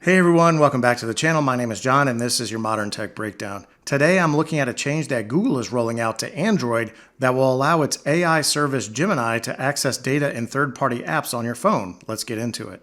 Hey everyone, welcome back to the channel. My name is John and this is your Modern Tech Breakdown. Today I'm looking at a change that Google is rolling out to Android that will allow its AI service Gemini to access data in third-party apps on your phone. Let's get into it.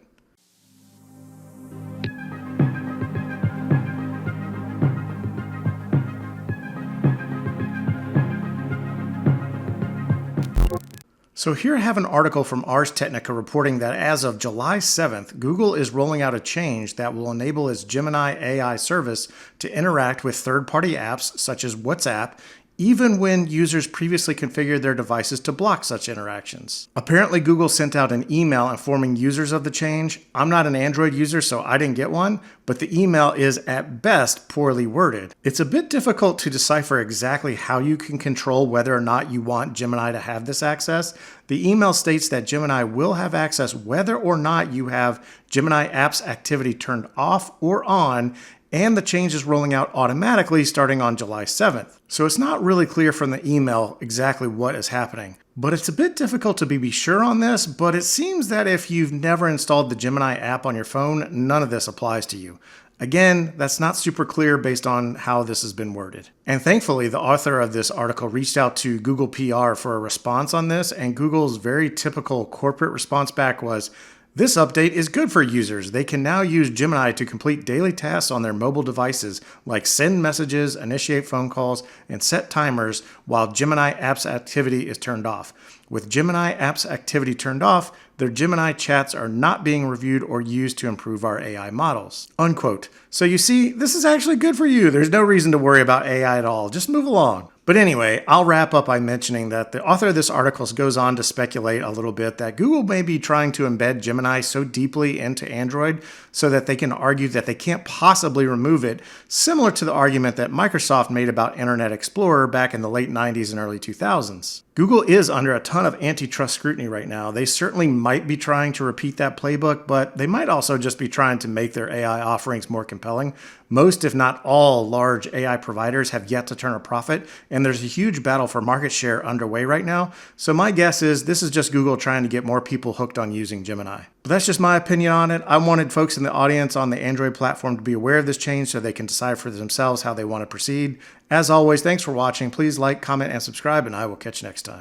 So here I have an article from Ars Technica reporting that as of July 7th, Google is rolling out a change that will enable its Gemini AI service to interact with third-party apps such as WhatsApp, even when users previously configured their devices to block such interactions. Apparently, Google sent out an email informing users of the change. I'm not an Android user, so I didn't get one, but the email is at best poorly worded. It's a bit difficult to decipher exactly how you can control whether or not you want Gemini to have this access. The email states that Gemini will have access whether or not you have Gemini apps activity turned off or on, and the change is rolling out automatically starting on July 7th. So it's not really clear from the email exactly what is happening. But it's a bit difficult to be sure on this, but it seems that if you've never installed the Gemini app on your phone, none of this applies to you. Again, that's not super clear based on how this has been worded. And thankfully, the author of this article reached out to Google PR for a response on this, and Google's very typical corporate response back was, "This update is good for users. They can now use Gemini to complete daily tasks on their mobile devices, like send messages, initiate phone calls, and set timers while Gemini apps activity is turned off. With Gemini apps activity turned off, their Gemini chats are not being reviewed or used to improve our AI models." Unquote. So you see, this is actually good for you. There's no reason to worry about AI at all. Just move along. But anyway, I'll wrap up by mentioning that the author of this article goes on to speculate a little bit that Google may be trying to embed Gemini so deeply into Android so that they can argue that they can't possibly remove it, similar to the argument that Microsoft made about Internet Explorer back in the late 90s and early 2000s. Google is under a ton of antitrust scrutiny right now. They certainly might be trying to repeat that playbook, but they might also just be trying to make their AI offerings more compelling. Most, if not all, large AI providers have yet to turn a profit, and there's a huge battle for market share underway right now. So my guess is this is just Google trying to get more people hooked on using Gemini. But that's just my opinion on it. I wanted folks in the audience on the Android platform to be aware of this change so they can decide for themselves how they want to proceed. As always, thanks for watching. Please like, comment, and subscribe, and I will catch you next time.